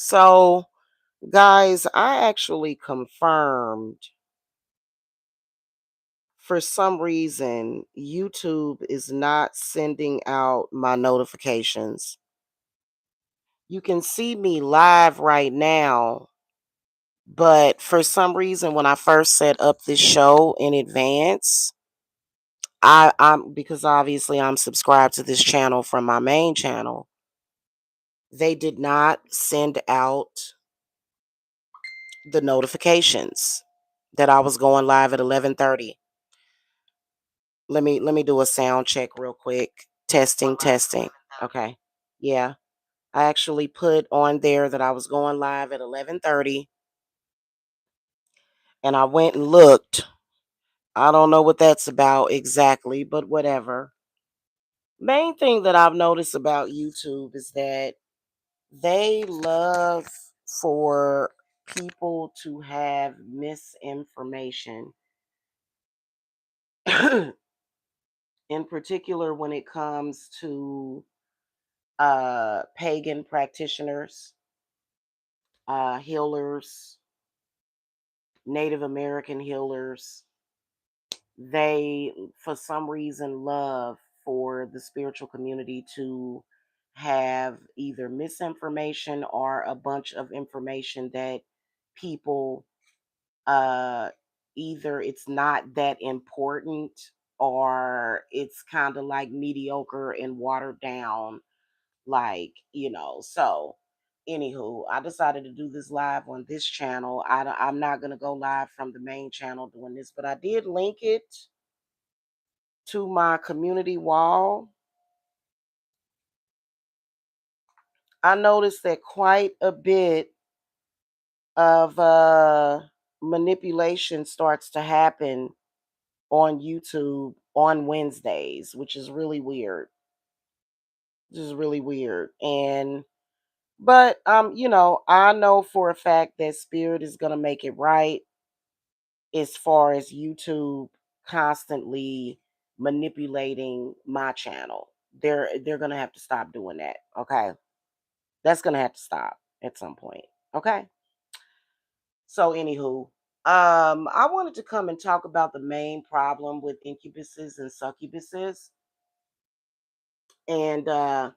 So, guys, I actually confirmed for some reason YouTube is not sending out my notifications. You can see me live right now, but for some reason when I first set up this show in advance, I'm because obviously I'm subscribed to this channel from my main channel. They did not send out the notifications that I was going live at 11:30. Let me do a sound check real quick. Testing, testing. Okay. Yeah. I actually put on there that I was going live at 11:30 and I went and looked. I don't know what that's about exactly, but whatever. Main thing that I've noticed about YouTube is that they love for people to have misinformation. In particular when it comes to pagan practitioners, healers, Native American healers. They, for some reason, love for the spiritual community to have either misinformation or a bunch of information that people uh, either it's not that important or it's kind of like mediocre and watered down, like, so anywho, I decided to do this live on this channel. I'm not going to go live from the main channel doing this, but I did link it to my community wall. I noticed that quite a bit of manipulation starts to happen on YouTube on Wednesdays, which is really weird. This is really weird. And but I know for a fact that Spirit is gonna make it right as far as YouTube constantly manipulating my channel. They're gonna have to stop doing that. Okay. That's gonna have to stop at some point. Okay. So anywho, I wanted to come and talk about the main problem with incubuses and succubuses. And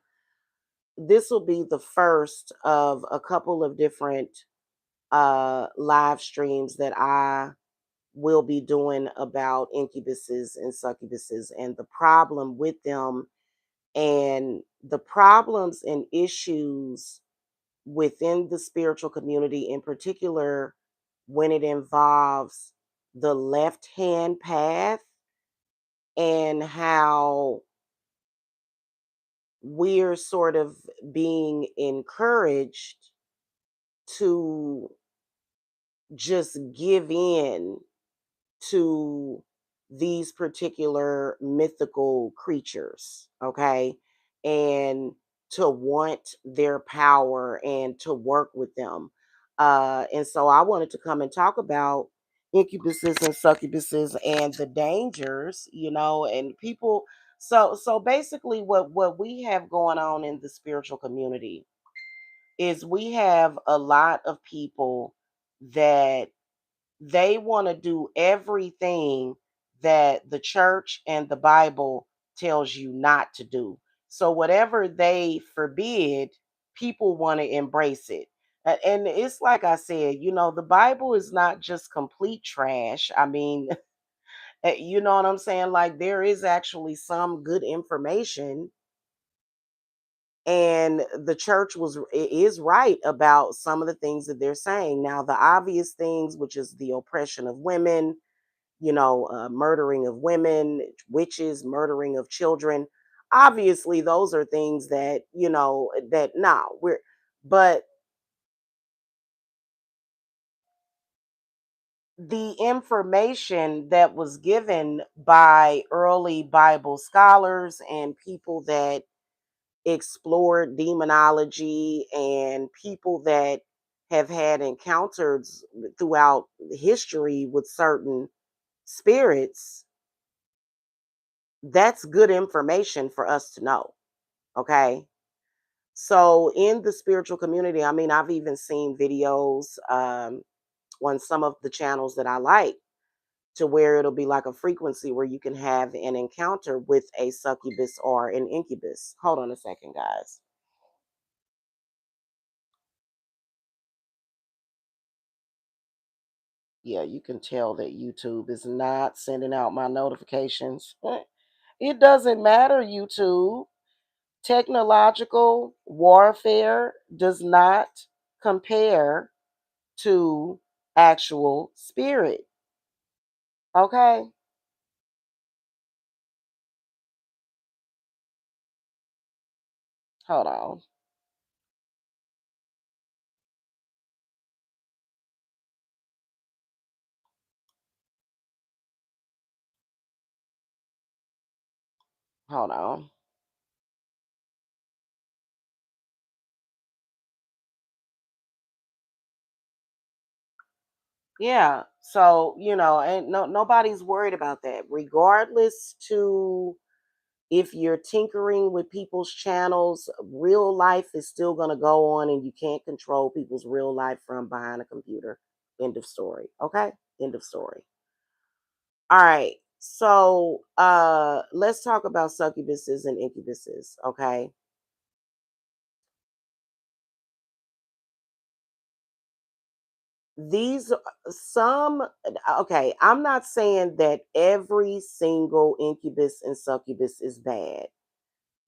this will be the first of a couple of different live streams that I will be doing about incubuses and succubuses and the problem with them and the problems and issues within the spiritual community, in particular when it involves the left hand path and how we're sort of being encouraged to just give in to these particular mythical creatures, okay? And to want their power and to work with them. And so I wanted to come and talk about incubuses and succubuses and the dangers, and people. So basically what we have going on in the spiritual community is we have a lot of people that they want to do everything that the church and the Bible tells you not to do. So whatever they forbid, people want to embrace it. And it's like I said, the Bible is not just complete trash. I mean, you know what I'm saying? Like there is actually some good information, and the church is right about some of the things that they're saying. Now, the obvious things, which is the oppression of women, murdering of women, witches, murdering of children. Obviously, those are things that, that now but the information that was given by early Bible scholars and people that explored demonology and people that have had encounters throughout history with certain spirits, that's good information for us to know. Okay. So in the spiritual community, I mean, I've even seen videos on some of the channels that I like, to where it'll be like a frequency where you can have an encounter with a succubus or an incubus. Hold on a second, guys. Yeah, you can tell that YouTube is not sending out my notifications. It doesn't matter, YouTube. Technological warfare does not compare to actual spirit. Okay? Hold on. Hold on. Yeah. So, ain't nobody's worried about that. Regardless to if you're tinkering with people's channels, real life is still gonna go on, and you can't control people's real life from behind a computer. End of story. Okay? End of story. All right. So let's talk about succubuses and incubuses. Okay. These some okay, I'm not saying that every single incubus and succubus is bad.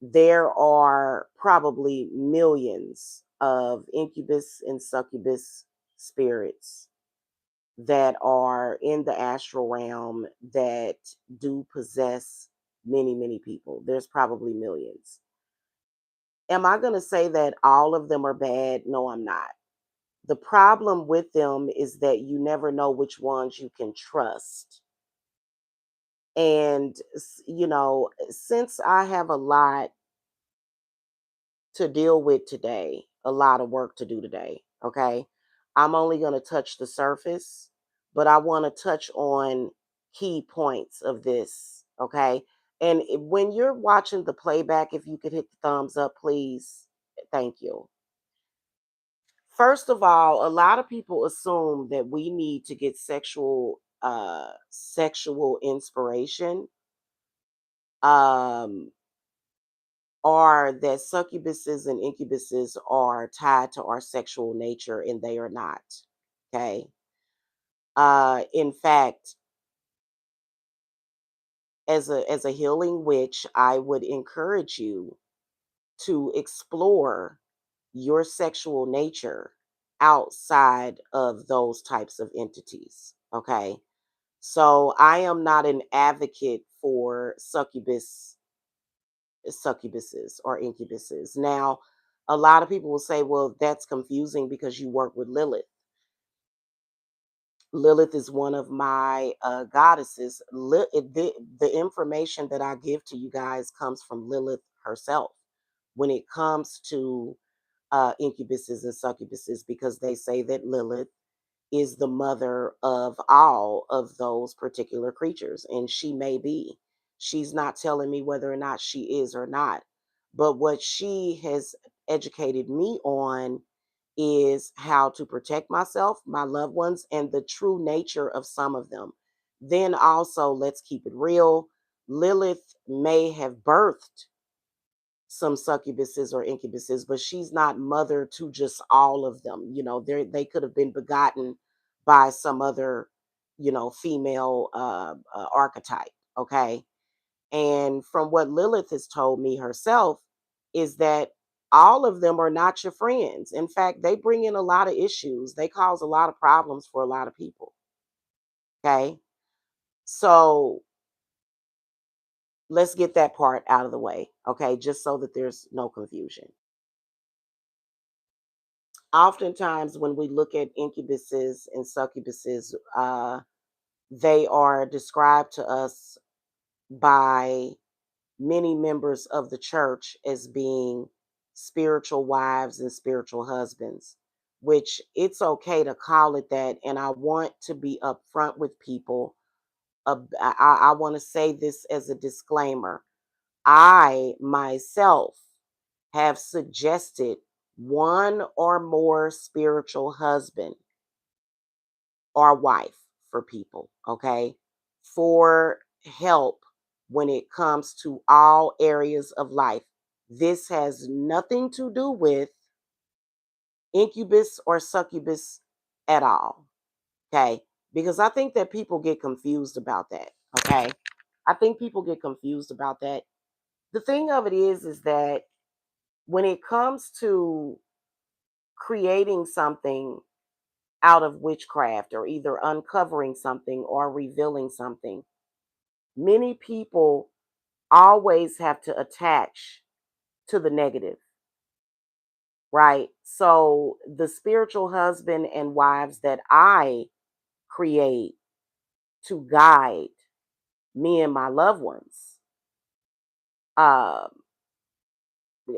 There are probably millions of incubus and succubus spirits that are in the astral realm that do possess many, many people. There's probably millions. Am I going to say that all of them are bad? No, I'm not. The problem with them is that you never know which ones you can trust. And, since I have a lot to deal with today, a lot of work to do today, okay, I'm only going to touch the surface, but I want to touch on key points of this, okay? And when you're watching the playback, if you could hit the thumbs up, please. Thank you. First of all, a lot of people assume that we need to get sexual inspiration, um or that succubuses and incubuses are tied to our sexual nature, and they are not. Okay? In fact, as a healing witch, I would encourage you to explore your sexual nature outside of those types of entities. Okay? So I am not an advocate for succubuses or incubuses. Now, a lot of people will say, well, that's confusing because you work with Lilith. Lilith is one of my goddesses. The information that I give to you guys comes from Lilith herself when it comes to incubuses and succubuses, because they say that Lilith is the mother of all of those particular creatures, and she may be. She's not telling me whether or not she is or not. But what she has educated me on is how to protect myself, my loved ones, and the true nature of some of them. Then also, let's keep it real. Lilith may have birthed some succubuses or incubuses, but she's not mother to just all of them. They could have been begotten by some other, female archetype. Okay. And from what Lilith has told me herself, is that all of them are not your friends. In fact, they bring in a lot of issues. They cause a lot of problems for a lot of people. Okay. So let's get that part out of the way. Okay. Just so that there's no confusion. Oftentimes, when we look at incubuses and succubuses, they are described to us by many members of the church as being spiritual wives and spiritual husbands, which it's okay to call it that. And I want to be upfront with people. I want to say this as a disclaimer. I myself have suggested one or more spiritual husband or wife for people, okay, for help when it comes to all areas of life. This has nothing to do with incubus or succubus at all, okay? Because I think that people get confused about that, okay? I think people get confused about that. The thing of it is that when it comes to creating something out of witchcraft or either uncovering something or revealing something, many people always have to attach to the negative, right? So the spiritual husband and wives that I create to guide me and my loved ones, um,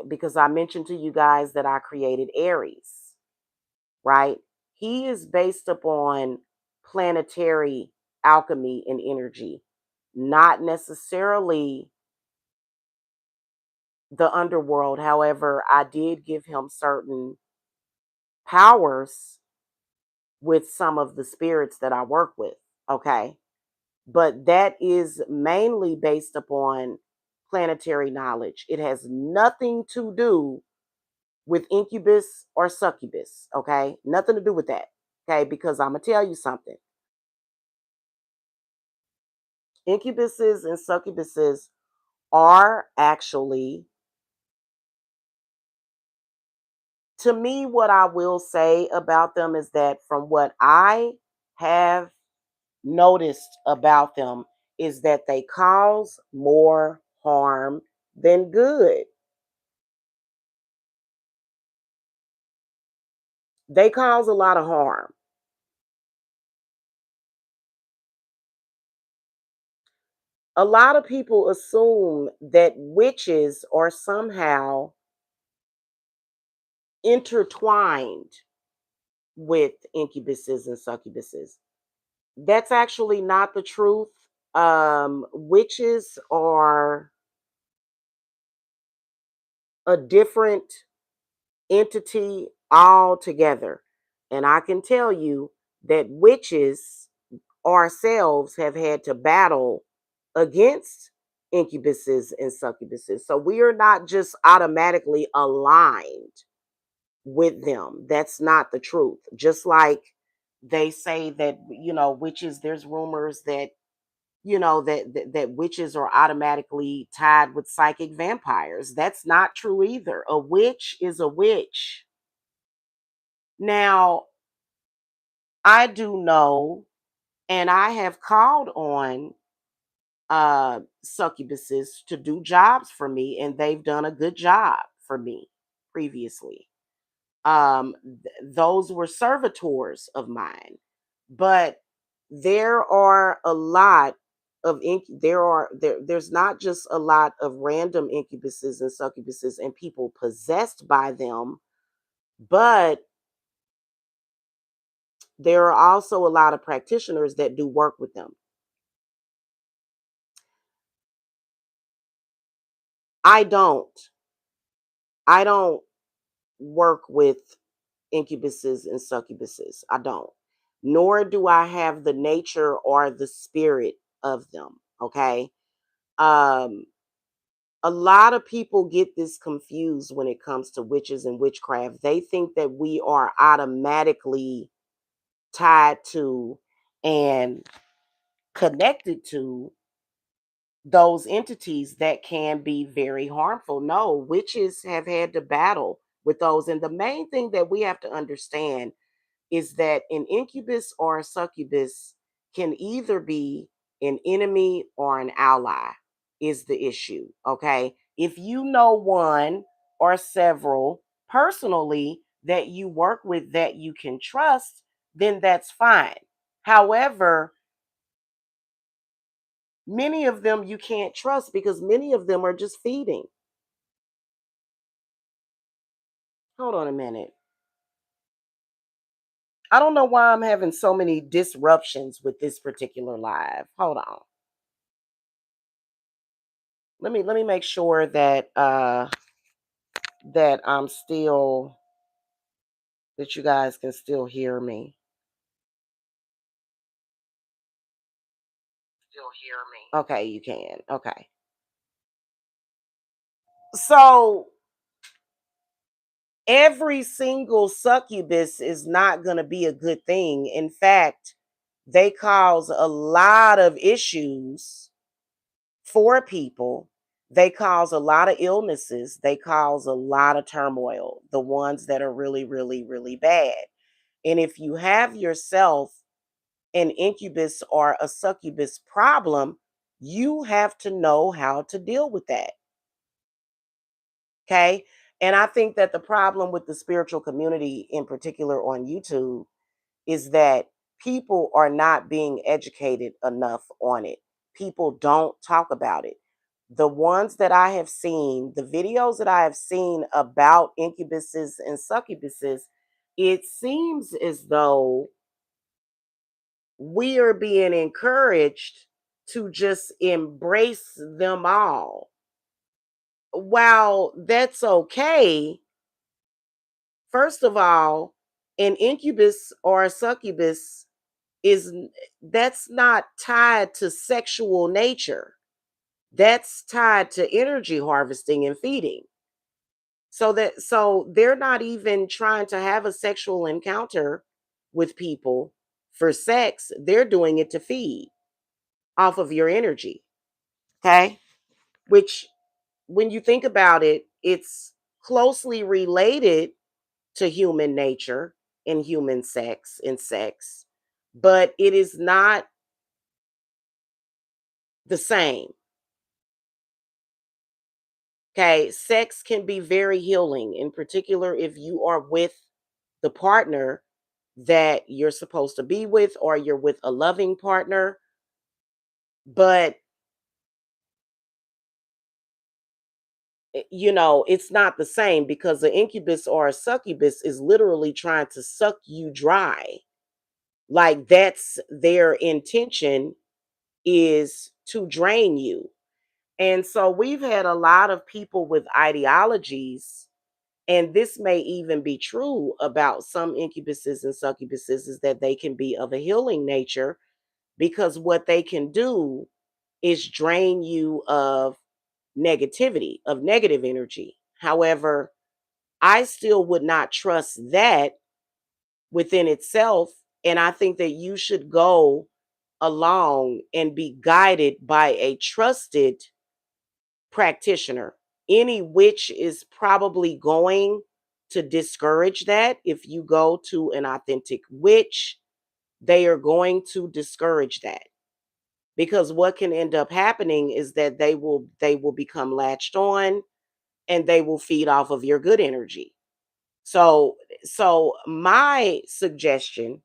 because I mentioned to you guys that I created Aries, right? He is based upon planetary alchemy and energy, not necessarily the underworld. However, I did give him certain powers with some of the spirits that I work with. Okay. But that is mainly based upon planetary knowledge. It has nothing to do with incubus or succubus. Okay. Nothing to do with that. Okay. Because I'm going to tell you something. Incubuses and succubuses are actually, to me, what I will say about them is that from what I have noticed about them is that they cause more harm than good. They cause a lot of harm. A lot of people assume that witches are somehow intertwined with incubuses and succubuses. That's actually not the truth. Witches are a different entity altogether. And I can tell you that witches ourselves have had to battle against incubuses and succubuses. So we are not just automatically aligned with them. That's not the truth. Just like they say that, witches, there's rumors that, that witches are automatically tied with psychic vampires. That's not true either. A witch is a witch. Now, I do know, and I have called on succubuses to do jobs for me, and they've done a good job for me previously. Those were servitors of mine, but there are a lot of there's not just a lot of random incubuses and succubuses and people possessed by them, but there are also a lot of practitioners that do work with them. I don't. I don't work with incubuses and succubuses. I don't. Nor do I have the nature or the spirit of them. Okay. Um, a lot of people get this confused when it comes to witches and witchcraft. They think that we are automatically tied to and connected to those entities that can be very harmful. No, witches have had to battle with those. And the main thing that we have to understand is that an incubus or a succubus can either be an enemy or an ally, is the issue. Okay. If you know one or several personally that you work with that you can trust, then that's fine. However, many of them you can't trust because many of them are just feeding. Hold on a minute. I don't know why I'm having so many disruptions with this particular live. Hold on. Let me make sure that that that you guys can still hear me. Still hear me. Okay, you can. Okay. So every single succubus is not going to be a good thing. In fact, they cause a lot of issues for people. They cause a lot of illnesses. They cause a lot of turmoil, the ones that are really, really, really bad. And if you have yourself an incubus or a succubus problem, you have to know how to deal with that. Okay. And I think that the problem with the spiritual community, in particular on YouTube, is that people are not being educated enough on it. People don't talk about it. The ones that I have seen, the videos that I have seen about incubuses and succubuses, it seems as though we are being encouraged to just embrace them all. While that's okay, first of all, an incubus or a succubus is that's not tied to sexual nature. That's tied to energy harvesting and feeding. So they're not even trying to have a sexual encounter with people for sex. They're doing it to feed off of your energy. Okay? Which when you think about it, it's closely related to human nature and human sex, but it is not the same. Okay, sex can be very healing, in particular if you are with the partner that you're supposed to be with or you're with a loving partner, but it's not the same because the incubus or a succubus is literally trying to suck you dry. Like that's their intention, is to drain you. And so we've had a lot of people with ideologies, and this may even be true about some incubuses and succubuses, is that they can be of a healing nature because what they can do is drain you of negativity, of negative energy. However, I still would not trust that within itself. And I think that you should go along and be guided by a trusted practitioner. Any witch is probably going to discourage that. If you go to an authentic witch, they are going to discourage that, because what can end up happening is that they will become latched on and they will feed off of your good energy. So my suggestion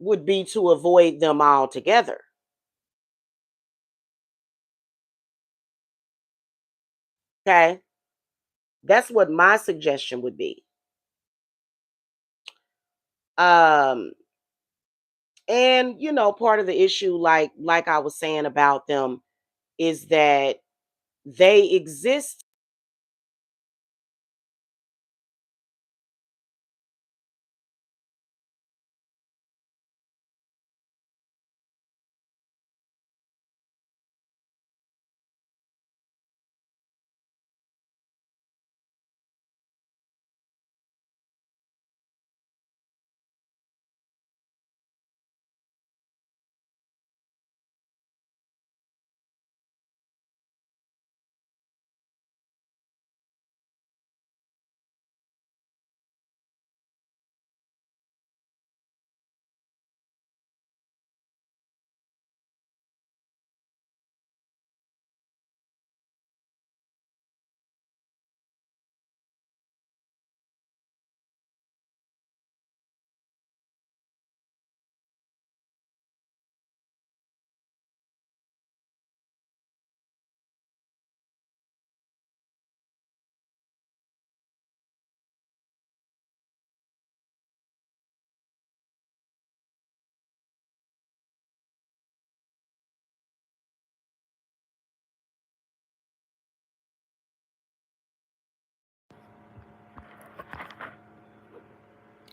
would be to avoid them altogether. Okay? That's what my suggestion would be. Um and part of the issue, like I was saying about them, is that they exist.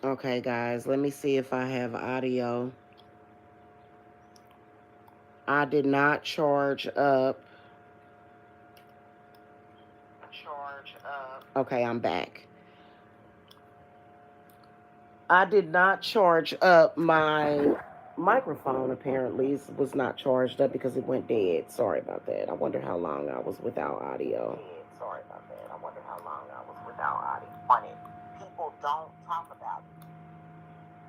Okay, guys, let me see if I have audio. I did not charge up. Okay, I'm back. I did not charge up my microphone. Apparently, it was not charged up because it went dead. Sorry about that. I wonder how long I was without audio. Sorry about that. I wonder how long I was without audio. On it. People don't talk about it.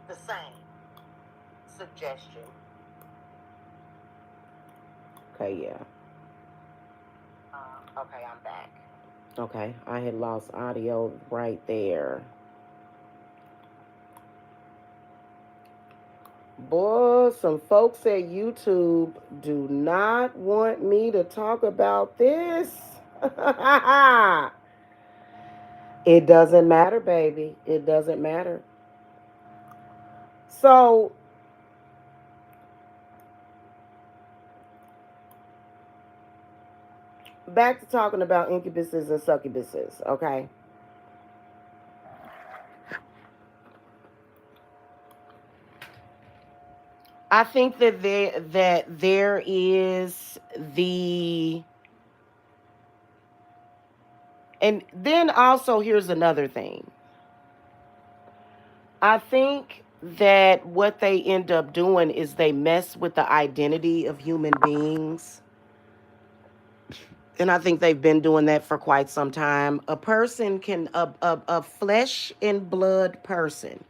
The same suggestion. Okay, yeah. Okay, I'm back. Okay, I had lost audio right there. Boy, some folks at YouTube do not want me to talk about this. It doesn't matter, baby. It doesn't matter. So, back to talking about incubuses and succubuses, okay? I think that there is the, and then also here's another thing. I think that what they end up doing is they mess with the identity of human beings. And I think they've been doing that for quite some time. A person can, a flesh and blood person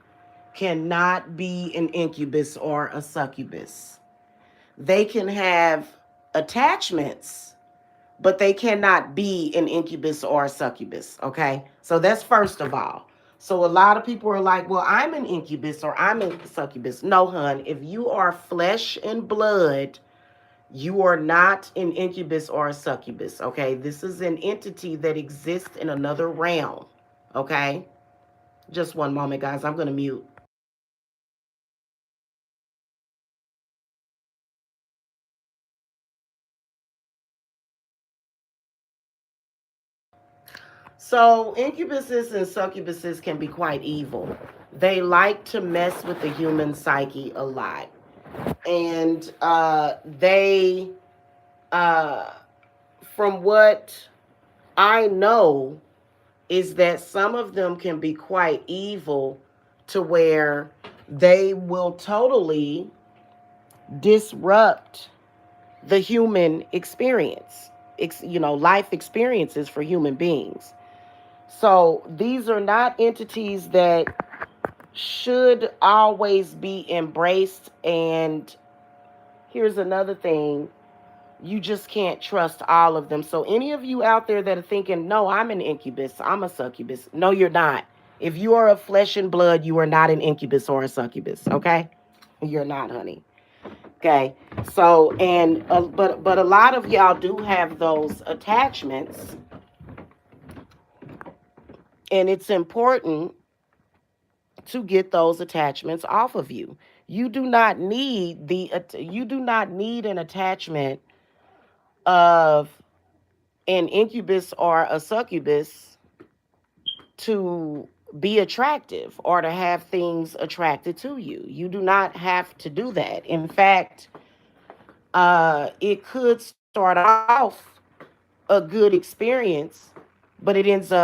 cannot be an incubus or a succubus. They can have attachments, but they cannot be an incubus or a succubus. Okay. So that's first of all. So a lot of people are like, well, I'm an incubus or I'm a succubus. No, hun, if you are flesh and blood, you are not an incubus or a succubus. Okay. This is an entity that exists in another realm. Okay. Just one moment, guys. I'm going to mute. So, incubuses and succubuses can be quite evil. They like to mess with the human psyche a lot. And uh, from what I know, is that some of them can be quite evil to where they will totally disrupt the human experience, life experiences for human beings. So these are not entities that should always be embraced. And here's another thing, you just can't trust all of them. So, any of you out there that are thinking, no, I'm an incubus, I'm a succubus, no, you're not. If you are of flesh and blood, you are not an incubus or a succubus, okay? You're not, honey. Okay. So, and, but a lot of y'all do have those attachments, and it's important to get those attachments off of you. You do not need an attachment of an incubus or a succubus to be attractive or to have things attracted to you. You do not have to do that. In fact, it could start off a good experience, but it ends up